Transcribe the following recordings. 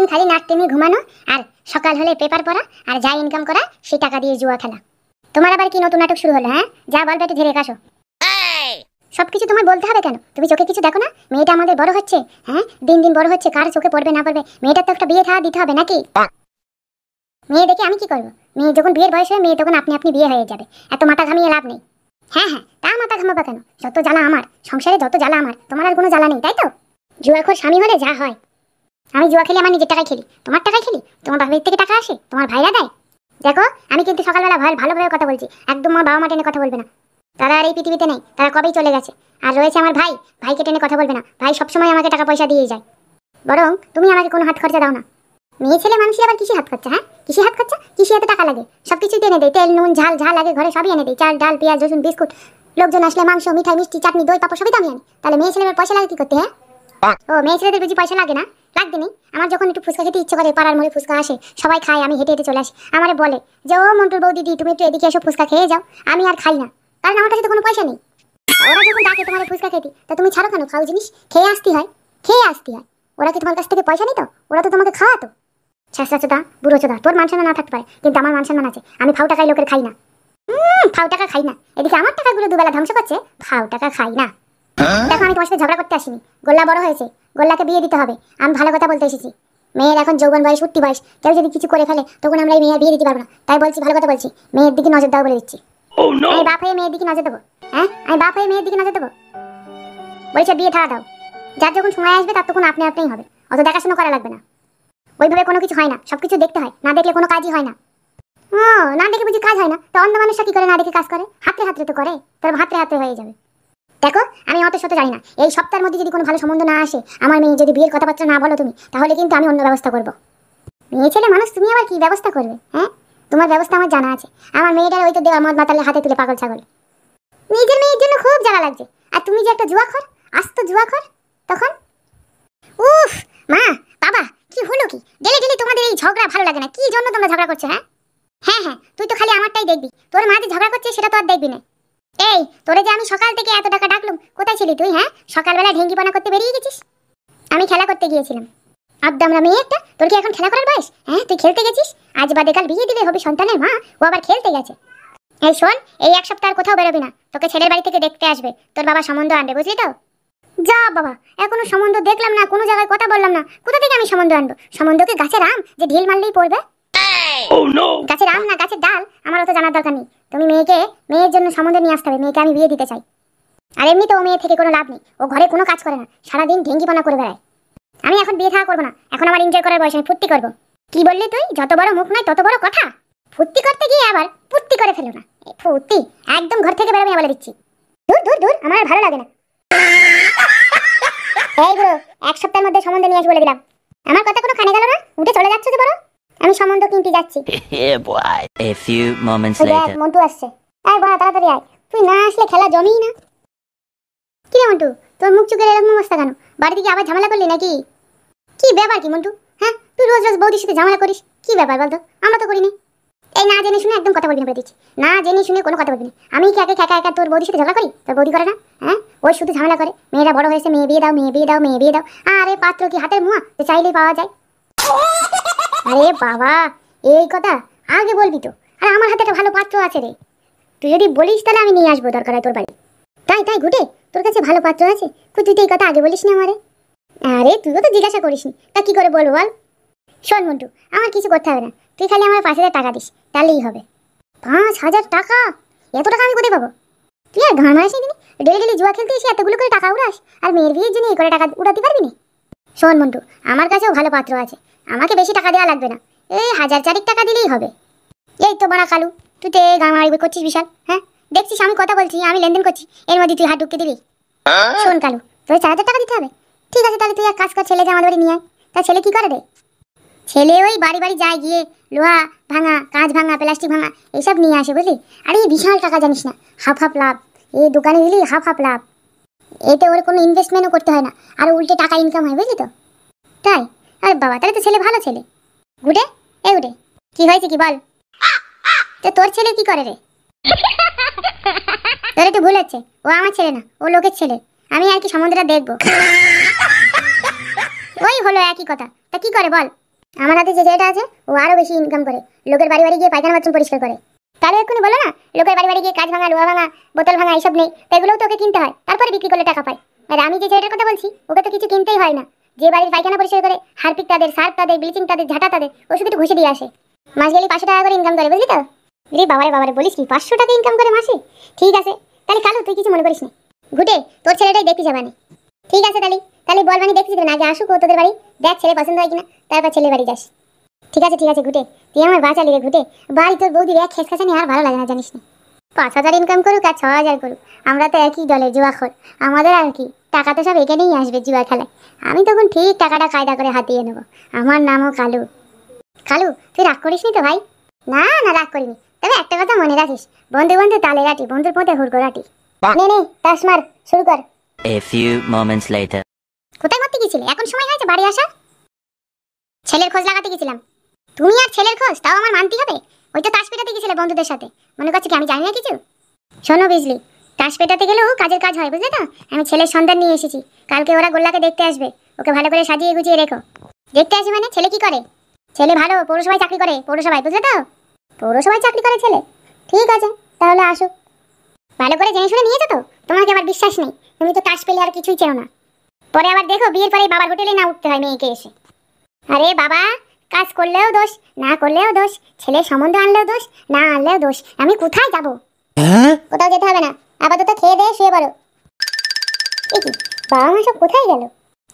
সারাদিন খালি নাক টেনে ঘুমানো আর সকাল হলে পেপার পড়া আর যা ইনকাম করা সেই টাকা দিয়ে জুয়া খেলা। তোমার আবার কি নতুন নাটক শুরু হলো? হ্যাঁ, যা বলবে একটু ধীরে কাশো। সবকিছু তোমার বলতে হবে কেন? তুমি চোখে কিছু দেখো না? মেয়েটা আমাদের বড় হচ্ছে, হ্যাঁ দিন দিন বড় হচ্ছে, কার চোখে পড়বে না পড়বে, মেয়েটার তো একটা বিয়ে থা দিতে হবে নাকি? মেয়ে দেখে আমি কি করবো? মেয়ে যখন বিয়ের বয়স হয় মেয়ে তখন আপনি বিয়ে হয়ে যাবে, এত মাথা ঘামিয়ে লাভ নেই। হ্যাঁ হ্যাঁ, তা মাথা ঘামাবা কেন? যত জ্বালা আমার সংসারে, যত জ্বালা আমার, তোমার আর কোনো জ্বালা নেই তাই তো? জুয়াখোর স্বামী হলে যা হয়। আমি জুয়া খেলি আমার নিজের টাকায় খেলি, তোমার টাকায় খেলি? তোমার বাপের থেকে টাকা আসে, তোমার ভাইরা দেয়। দেখো আমি কিন্তু সকালবেলা ভালোভাবে কথা বলছি, একদম আমার বাবা মা টেনে কথা বলবে না, তারা আর এই পৃথিবীতে নেই, তারা কবেই চলে গেছে। আর রয়েছে আমার ভাই, ভাইকে টেনে কথা বলবে না, ভাই সবসময় আমাকে টাকা পয়সা দিয়ে যায়। বরং তুমি আমাকে কোনো হাত খরচা দাও না। মেয়ে ছেলে মানুষই আবার কিসে হাত খরচা? হ্যাঁ কিসে হাত খরচা? কিসে এত টাকা লাগে? সব কিছুই এনে দেয়, তেল নুন ঝাল ঝাল লাগে ঘরে সবই এনে দেয়, চাল ডাল পেঁয়াজ রসুন বিস্কুট, লোকজন আসলে মাংস মিঠাই মিষ্টি চাটনি দই পাপড় সবই তো আমি আনি। তাহলে মেয়ে ছেলের পয়সা লাগে কি করতে? হ্যাঁ ও মেয়ে ছেলেদের বুঝি পয়সা লাগে না? লাগবে নি। আমার যখন একটু ফুচকা খেতে ইচ্ছে করে, পাড়ার মোড়ে ফুচকা আসে, সবাই খায়, আমি হেঁটে হেঁটে চলে আসি, আমারে বলে যে ও মন্টুর বউ দিদি তুমি একটু এদিকে এসো ফুচকা খেয়ে যাও। আমি আর খাই না, কারণ আমার কাছে তো কোনো পয়সা নেই। ওরা যখন ডাকে তোমার ফুচকা খেতে, তা তুমি ছাড়ো কেন? খাও জিনিস খেয়ে আসতে হয়, খেয়ে আসতে হয়। ওরা কি তোমার কাছ থেকে পয়সা নিত? ওরা তো তোমাকে খাওয়াতো। ছেঁচড়া বুড়ো চোদা, তোর মান সম্মান না থাকতে পারে, কিন্তু আমার মান সম্মান আছে। আমি ফাউ টাকায় লোকের খাই না, ফাউ টাকা খাই না। এদিকে আমার টাকাগুলো দুবেলা ধ্বংস করছে, ফাউ টাকা খাই না। দেখো আমি তোমার সাথে ঝগড়া করতে আসিনি, গোল্লা বড় হয়েছে, গোল্লাকে বিয়ে দিতে হবে, আমি ভালো কথা বলতে এসেছি। মেয়ের এখন যৌবন বয়স, উঠতি বয়স, কেউ যদি কিছু করে ফেলে তখন আমরা এই মেয়ের বিয়ে দিতে পারবো না, তাই বলছি ভালো কথা বলছি, মেয়ের দিকে নজর দাও বলে দিচ্ছি। আমি বাপ হয়ে মেয়ের দিকে নজর দেবো? হ্যাঁ আমি বাপ হয়ে মেয়ের দিকে নজর দেবো? বলছে বিয়ে থাকা দাও, যার যখন সময় আসবে তার তখন আপনি আপনিই হবে, অত দেখাশোনা করা লাগবে না। ওইভাবে কোনো কিছু হয় না, সবকিছু দেখতে হয়, না দেখলে কোনো কাজই হয় না। ও না দেখে বুঝি কাজ হয় না? তো অন্য মানুষরা কি করে না দেখে কাজ করে? হাতে হাতে তো করে, তোর হাতে হাতে হয়ে যাবে। দেখো আমি অত শত জানি না, এই সপ্তাহের মধ্যে যদি কোনো ভালো সম্বন্ধ না আসে, আমার মেয়ে যদি বিয়ের কথাবার্তা না বলো তুমি, তাহলে কিন্তু আমি অন্য ব্যবস্থা করবো। মেয়ে ছেলে মানুষ, তুমি আবার কি ব্যবস্থা করবে? হ্যাঁ তোমার ব্যবস্থা আমার জানা আছে। আমার মেয়েটার ওই তো দেওয়া মদ মাতালে হাতে তুলে পাগল ছাগল। নিজের মেয়ের জন্য খুব জ্বালা লাগছে, আর তুমি যে একটা জুয়াখোর, আস্ত জুয়াখোর। তখন উফ মা বাবা কি হলো কি? ডেলি ডেলি তোমাদের এই ঝগড়া ভালো লাগে না, কি জন্য তোমরা ঝগড়া করছো? হ্যাঁ হ্যাঁ হ্যাঁ, তুই তো খালি আমারটাই দেখবি, তোর মা যে ঝগড়া করছে সেটা তো আর দেখবি না। এই তোরে যে আমি সকাল থেকে এত টাকা ডাকলুম, কোথায় ছিলি তুই? হ্যাঁ সকালবেলা ঢেঙ্গিপনা করতে বেরিয়ে গেছিস। আমি খেলা করতে গিয়েছিলাম। আড্ডা আমরা মেয়ে একটা, তোর কি এখন খেলা করার বয়স? হ্যাঁ তুই খেলতে গেছিস, আজ বাদে কাল বিয়ে দিলে হবে সন্তানের মা, ও আবার খেলতে গেছে। এই শোন, এই এক সপ্তাহ আর কোথাও বেরোবি না, তোকে ছেলের বাড়ি থেকে দেখতে আসবে, তোর বাবা সম্বন্ধ আনবে, বুঝলি তো? যা বাবা, এখনো সম্বন্ধ দেখলাম না, কোনো জায়গায় কথা বললাম না, কোথা থেকে আমি সম্বন্ধ আনবো? সম্বন্ধকে গাছের আম যে ঢিল মারলেই পড়বে? গাছের আম না গাছের ডাল আমার অত জানার দরকার নেই। তুমি মেয়ের জন্য সম্বন্ধ নিয়ে আসতে হবে, মেয়েকে আমি বিয়ে দিতে চাই। আর এমনিতে ও মেয়ে থেকে কোনো লাভ নেই, ও ঘরে কোনো কাজ করে না, সারাদিন ঢেঙ্গিপনা করে বেড়ায়। আমি এখন বিয়ে থাকা করবো না, এখন আমার এনজয় করার বয়স, আমি ফুর্তি করবো। কি বললি তুই? যত বড় মুখ নয় তত বড় কথা। ফুর্তি করতে গিয়ে আবার ফুর্তি করে ফেলো না, ফুর্তি একদম ঘর থেকে বেরোবে না বলে দিচ্ছি। দূর দূর দূর, আমার আর ভালো লাগে না। এই গুলো এক সপ্তাহের মধ্যে সম্বন্ধ নিয়ে আসবো বলে দিলাম। আমার কথা কোনো কানে গেল না? উঠে চলে যাচ্ছে যে বড়, আমি সম্বন্ধ কিনতে যাচ্ছি। A few moments later. Montu আসছে, আয় বড় তাড়াতাড়ি আয়, তুই না আসলে খেলা জমেই না। কি রে মন্টু, তোর মুখ চোখের এরকম অবস্থা কেন? বাড়ি থেকে আবার ঝামেলা করলি নাকি? কি ব্যাপার কি মন্টু? হ্যাঁ তুই রোজ রোজ বৌদির সাথে ঝামেলা করিস, কি ব্যাপার বলতো? আমরা তো করিনি। এই না জেনে শুনে একদম কথা বলবি না বলে দিচ্ছি, না জেনে শুনে কোনো কথা বলবি না। আমি কি একা একা তোর বৌদির সাথে ঝগড়া করি? তোর বৌদি করে না? হ্যাঁ ওই শুধু ঝামেলা করে, মেয়েরা বড় হয়েছে, মেয়ে বিয়ে দাও মেয়ে বিয়ে দাও মেয়ে বিয়ে দাও। আরে পাত্র কি হাতের মুয়া যে চাইলেই পাওয়া যায়? আরে বাবা এই কথা আগে বলবি তো। আর আমার হাতে একটা ভালো পাত্র আছে রে, তুই যদি বলিস তাহলে আমি নিয়ে আসবো দরকার হয় তোর বাড়ি। তাই তাই ঘুটে, তোর কাছে ভালো পাত্র আছে? তুই তো এই কথা আগে বলিস না আমারে। আরে তুইও তো জিজ্ঞাসা করিস নি, তা কি করে বলবো বল? শোন মন্টু, আমার কিছু করতে হবে না, তুই খালি আমার 5,000 টাকা দিস, তাহলেই হবে। 5,000 টাকা? এত টাকা আমি কোথায় পাবো? তুই আর ঘর মারাস নি, ডেলি ডেলি জুয়া খেলতে এসে এতগুলো করে টাকা উড়াস, আর মেয়ের বিয়ের জন্য এই করে টাকা উড়াতে পারবি না? শোন মন্টু, আমার কাছেও ভালো পাত্র আছে, আমাকে বেশি টাকা দেওয়া লাগবে না, এই 1,000 টাকা দিলেই হবে। এই তো বড়া কালু, তুই তো গান মারি করছিস বিশাল। হ্যাঁ দেখছিস আমি কথা বলছি, আমি লেনদেন করছি, এর মধ্যে তুই হাত ঢুকিয়ে দিবি? শোন কালু, তোর 4,000 টাকা দিতে হবে? ঠিক আছে তাহলে তুই এক কাজ কর, ছেলে যে আমাদের বাড়ি নিয়ে আয়। তা ছেলে কি করে রে? ছেলে ওই বাড়ি বাড়ি যায়, গিয়ে লোহা ভাঙা, কাঁচ ভাঙা, প্লাস্টিক ভাঙা এইসব নিয়ে আসে, বুঝলি? আরে বিশাল টাকা জানিস না, হাফ হাফ লাভ, এই দোকানে দিলি হাফ হাফ লাভ, এতে ওর কোনো ইনভেস্টমেন্টও করতে হয় না, আর উল্টে টাকা ইনকাম হয়, বুঝলি তো? তাই? আরে বাবা তাহলে তো ছেলে ভালো ছেলে। গুটে এ গুটে, কি হয়েছে কি বল? তো তোর ছেলে কি করে রে? তোর একটু ভুল হচ্ছে, ও আমার ছেলে না, ও লোকের ছেলে। আমি আর কি সম্বন্ধটা দেখবো। ওই হলো একই কথা, তা কি করে বল? আমার হাতে যে ছেলেটা আছে ও আরো বেশি ইনকাম করে, লোকের বাড়ি বাড়ি গিয়ে পায়খানা বাথরুম পরিষ্কার করে। তাহলে এক্ষুনি বলো না, লোকের বাড়ি বাড়ি গিয়ে কাজ ভাঙা, লোহা ভাঙা, বোতল ভাঙা এইসব নেই, এগুলোও তোকে কিনতে হয়, তারপরে বিক্রি করলে টাকা পায়। আর আমি যে ছেলেটার কথা বলছি ওকে তো কিছু কিনতেই হয় না, যে বাড়ির পায়খানা পরিষ্কার করে হারপিক তাদের, সার্ফ তাদের, ব্লিচিং তাদের, ঝাঁটা তাদের, ও শুধু একটু ঘষে দিয়ে আসে। মাস গেলে 500 টাকা করে ইনকাম করে, বুঝলি তো? রে বাবারে বলিস কি 500 টাকা ইনকাম করে মাসে? ঠিক আছে তাহলে কালু তুই কিছু মনে করিস না, ঘুটে তোর ছেলেটাই দেখতে যাবানি। ঠিক আছে তাহলে বল মানে দেখতে যাবেন, আগে আসুক ও তোদের বাড়ি, দেখ ছেলে পছন্দ হয় কিনা, তারপর ছেলে বাড়ি যাস। ঠিক আছে ঘুটে, তুই আমার বাঁচালি রে ঘুটে। বাড়ি তোর বৌদির এক খেসখাসানি আর ভালো লাগে না জানিস না। 5,000 ইনকাম করুক আর 6,000 করুক, আমরা তো একই দলে জুয়াখোর। আমাদের আর কি, টাকা তো সব এখানেই আসবে জুয়া খেলায়। আমি তখন ঠিক টাকাটা কায়দা করে হাতিয়ে নেবো। আমার নামও কালু। কালু তুই রাগ করিস নি তো ভাই? না রাগ করিনি, তবে একটা কথা মনে রাখিস, বন্ধু বন্ধু তালে রাটি, বন্ধুর পথে হুড়কো রাটি। নে তাস মার, শুরু কর। A few moments later. কোথায় করতে গেছিলে? এখন সময় হয়েছে বাড়ি আসা। ছেলের খোঁজ লাগাতে গেছিলাম। তুমি আর ছেলের খোঁজ তাও আমার মানতে হবে? ওই তো তাস পেটাতে গেছিলে বন্ধুদের সাথে, মনে করছো কি আমি জানি না কিছু? শোনো বিজলি, তাস পেটাতে গেলেও কাজের কাজ হয়, বুঝলে তো? আমি ছেলের সন্ধান নিয়ে এসেছি, কালকে ওরা গোল্লাকে দেখতে আসবে, ওকে ভালো করে সাজিয়ে গুছিয়ে রেখো। দেখতে আসবে মানে? ছেলে কি করে? ছেলে ভালো পৌরসভায় চাকরি করে, পৌরসভায়, বুঝলে তো? পৌরসভায় চাকরি করে ছেলে, ঠিক আছে তাহলে আসো। ভালো করে জেনে শুনে নিয়েছো তো? তোমাকে আবার বিশ্বাস নেই, তুমি তো তাস পেলে আর কিছুই চেও না। পরে আবার দেখো বিয়ের পরে বাবার হোটেলে না উঠতে হয় মেয়েকে এসে। আরে বাবা, কাজ করলেও দোষ, না করলেও দোষ, ছেলের সম্বন্ধ আনলেও দোষ, না আনলেও দোষ। আমি কোথায় যাব? কোথাও যেতে হবে না, আপাতত খেয়ে দিয়ে শুয়ে পড়ো। কি বাবা মা সব কোথায় গেল?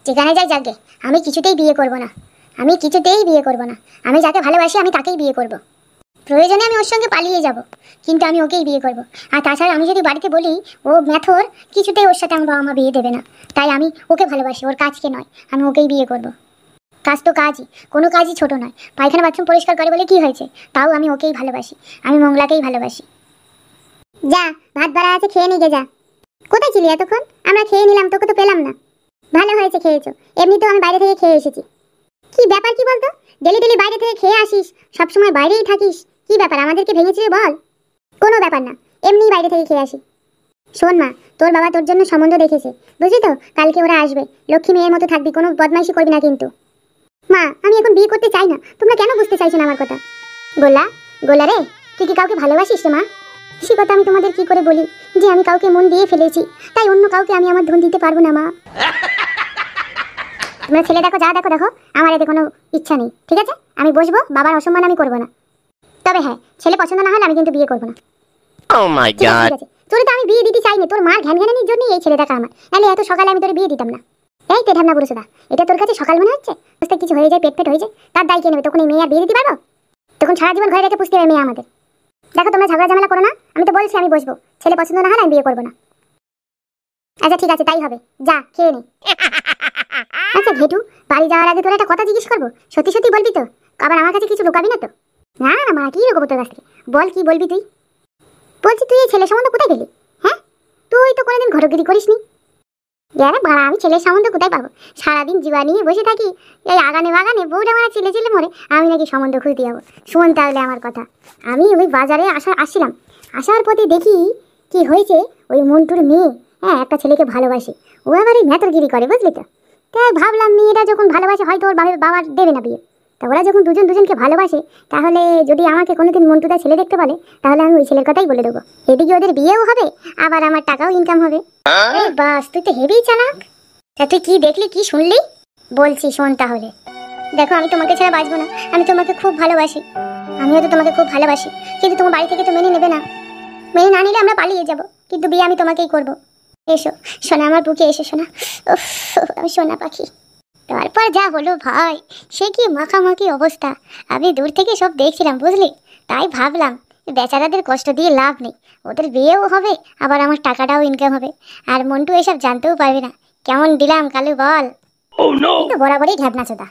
যেখানে যাই যাকে, আমি কিছুতেই বিয়ে করব না, আমি কিছুতেই বিয়ে করব না। আমি যাকে ভালোবাসি আমি তাকেই বিয়ে করব। প্রয়োজনে আমি ওর সঙ্গে পালিয়ে যাব, কিন্তু আমি ওকেই বিয়ে করব। আর তাছাড়া আমি যদি বাড়িতে বলি ও ম্যাথর, কিছুতেই ওর সাথে আমার বাবা মা বিয়ে দেবে না। তাই আমি ওকে ভালোবাসি, ওর কাজকে নয়, আমি ওকেই বিয়ে করব। কাজ তো কাজই, কোনো কাজই ছোট নয়। পায়খানা বাথরুম পরিষ্কার করে বলে কি হয়েছে, তাও আমি ওকেই ভালোবাসি, আমি মঙ্গলাকেই ভালোবাসি। যা, ভাত বাড়া আছে, খেয়ে নিয়ে যা। কোথায় ছিলি এতক্ষণ? আমরা খেয়ে নিলাম, তোকে তো পেলাম না। ভালো হয়েছে খেয়েছো, এমনিতেও আমি বাইরে থেকে খেয়ে এসেছি। কি ব্যাপার কি বলতো? ডেলি বাইরে থেকে খেয়ে আসিস, সবসময় বাইরেই থাকিস, কি ব্যাপার? আমাদেরকে ভেঙেছিস বল। কোনো ব্যাপার না, এমনি বাইরে থেকে খেয়ে আসি। শোন মা, তোর বাবা তোর জন্য সম্বন্ধ দেখেছে, বুঝলি তো? কালকে ওরা আসবে, লক্ষ্মী মেয়ের মতো থাকবি, কোনো বদমাইশি করবি না কিন্তু। মা আমি এখন বিয়ে করতে চাই না, তোমরা কেন বুঝতে চাইছো না আমার কথা? গোলা রে, তুই কি কাউকে ভালোবাসিস রে মা? সে কথা আমি তোমাদের কি করে বলি যে আমি কাউকে মন দিয়ে ফেলেছি, তাই অন্য কাউকে আমি আমার ধন দিতে পারবো না মা। তোমরা ছেলে দেখো, যা দেখো, আমার এতে কোনো ইচ্ছা নেই, ঠিক আছে? আমি বসবো, বাবার অসম্মান আমি করবো না। তবে হ্যাঁ, ছেলে পছন্দ না হলে আমি কিন্তু বিয়ে করবো না। Oh my god. তোর তো আমি বিয়ে দিতে চাইনি, তোর মার ঘ্যানঘ্যানানির জন্যই এই ছেলেটাকে আমার, নাহলে এত সকালে আমি তোর বিয়ে দিতাম না। এই পেট ঢামনা বুড়োসোদা, এটা তোর কাছে সকাল মনে হচ্ছে? বুঝতে কিছু হয়ে যায়, পেট হয়ে যায়, তার দায় কে নেবে? তখন এই মেয়ে আর বিয়ে দিতে পারবো? তখন সারা জীবন ঘরে রেখে পুষতে হবে মেয়ে আমাদের। দেখো তোমরা ঝগড়া ঝামেলা করো না, আমি তো বলছি আমি বসবো, ছেলে পছন্দ না হলে আমি বিয়ে করবো না। আচ্ছা ঠিক আছে, তাই হবে, যা খেয়ে নে। আচ্ছা ঘেটু, বাড়ি যাওয়ার আগে তোর একটা কথা জিজ্ঞেস করবো, সত্যি সত্যি বলবি তো? আবার আমার কাছে কিছু লুকাবি না তো? না মা, কি লুকাবো তোর কাছ থেকে? বল কি বলবি তুই? বলছি তুই এই ছেলের সম্বন্ধ কোথায় পেলি? হ্যাঁ, তুই তো কোনোদিন ঘরগিরি করিসনি। আরে বাড়া, আমি ছেলের সম্বন্ধ কোথায় পাবো? সারাদিন জীবা নিয়ে বসে থাকি, এই আগানে বাগানে বউটা মারা চিলে মরে, আমি নাকি সম্বন্ধ খুঁজতে যাবো? শোন তাহলে আমার কথা, আমি ওই বাজারে আসছিলাম, আসার পথে দেখি কি হয়েছে, ওই মন্টুর মেয়ে একটা ছেলেকে ভালোবাসে, ও আবার এই মেথরগিরি করে, বুঝলি তো? তাই ভাবলাম মেয়েটা যখন ভালোবাসে হয়তো ওর বাবার দেবে না বিয়ে, তা ওরা যখন দুজনকে ভালোবাসে, তাহলে যদি আমাকে কোনোদিন মন্টুদা ছেলে দেখতে বলে, তাহলে আমি ওই ছেলের কথাই বলে দেবো। এদিকে ওদের বিয়েও হবে, আবার আমার টাকাও ইনকাম হবে। বাস, তুই তো হেভি চালাক। তা তুই কি দেখলি, কি শুনলি? বলছি শোন তাহলে। দেখো আমি তোমাকে ছাড়া বাঁচবো না, আমি তোমাকে খুব ভালোবাসি। আমিও তো তোমাকে খুব ভালোবাসি, কিন্তু তোমার বাড়ি থেকে তো মেনে নেবে না। মেনে না নিলে আমরা পালিয়ে যাব, কিন্তু বিয়ে আমি তোমাকেই করব। এসো সোনা, আমার বুকে এসো সোনা। আমি সোনা পাখি। তারপর যা হলো ভাই, সে কি মাখামাখি অবস্থা। আমি দূর থেকে সব দেখছিলাম, বুঝলি? তাই ভাবলাম বেচারাদের কষ্ট দিয়ে লাভ নেই, ওদের বিয়েও হবে, আবার আমার টাকাটাও ইনকাম হবে, আর মন্টু এসব জানতেও পারবে না। কেমন দিলাম কালু বল? তো বরাবরই ঢ্যাবনা চোদা।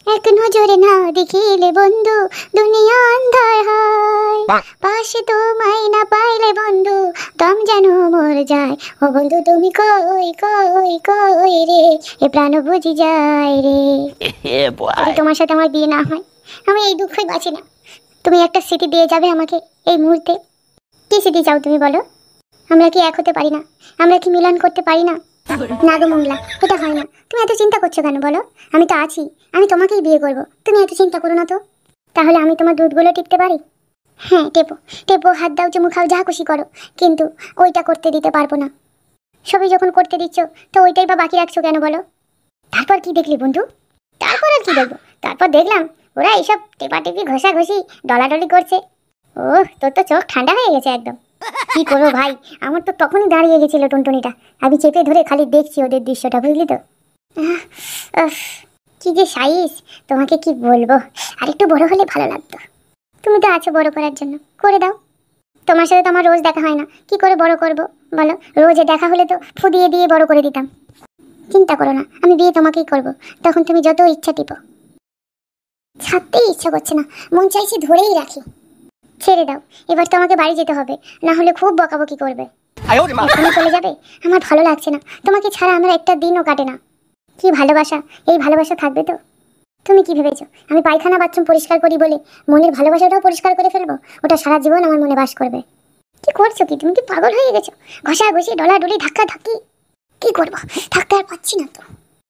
এক নজরে না দেখিলে বন্ধু দুনিয়া অন্ধার হয়, পাশে তোমায় না পাইলে বন্ধু দম যেন মর যায়। ও বন্ধু তুমি কই কই কই রে, এ প্রাণ বুঝি যায় রে। যদি তোমার সাথে আমার বিয়ে না হয়, আমি এই দুঃখই বাঁচি না। তুমি একটা স্মৃতি দিয়ে যাবে আমাকে এই মুহূর্তে। কি স্মৃতি চাও তুমি বলো? আমরা কি এক হতে পারি না? আমরা কি মিলন করতে পারি না? না গো মংলা, এটা হয় না। তুমি এত চিন্তা করছো কেন বলো? আমি তো আছি, আমি তোমাকেই বিয়ে করব। তুমি এত চিন্তা করো না তো। তাহলে আমি তোমার দুধগুলো টিপতে পারি? হ্যাঁ টেপো, টেপো, হাত দাও, চুমু খাও, যা খুশি করো, কিন্তু ওইটা করতে দিতে পারবো না। সবই যখন করতে দিচ্ছ, তো ওইটাই বা বাকি রাখছো কেন বলো? তারপর কি দেখলি বন্ধু? তারপর আর কি দেখবো? তারপর দেখলাম ওরা এইসব টেপাটেপি ঘষাঘষি ডলাডলি করছে। ও, তোর তো চোখ ঠান্ডা হয়ে গেছে একদম। কি করবো ভাই, আমার তো তখনই দাঁড়িয়ে গেছিল টুনটুনিটা। আমি চেপে ধরে খালি দেখছি ওদের দৃশ্যটা, বুঝলি তো? আহ, উফ, কি যে সাইজ, তোমাকে কি বলবো। আর একটু বড় হলে ভালো লাগতো। তুমি তো আছো বড় করার জন্য, করে দাও। তোমার সাথে তো আমার রোজ দেখা হয় না, কি করে বড় করব বলো? রোজে দেখা হলে তো ফু দিয়ে দিয়ে বড় করে দিতাম। চিন্তা করো না, আমি বিয়ে তোমাকেই করব। তখন তুমি যত ইচ্ছা টিপো। ছাড়তেই ইচ্ছা করছে না, মন চাইছে ধরেই রাখি। ছেড়ে দাও, এবার তো আমাকে বাড়ি যেতে হবে, না হলে খুব বকাবকি করবে। এখনই চলে যাবে? আমার ভালো লাগছে না, তোমাকে ছাড়া আমার একটা দিনও কাটে না। কি ভালোবাসা, এই ভালোবাসা থাকবে তো? তুমি কি ভেবেছো আমি পায়খানা বাথরুম পরিষ্কার করি বলে মনের ভালোবাসাটাও পরিষ্কার করে ফেলবো? ওটা সারা জীবন আমার মনে বাস করবে। কি করছো কি তুমি? কি পাগল হয়ে গেছো? ঘষাঘষি, ডলাডলি, ধাক্কা ধাক্কি, কি করবো? থাকতে আর পাচ্ছি না তো।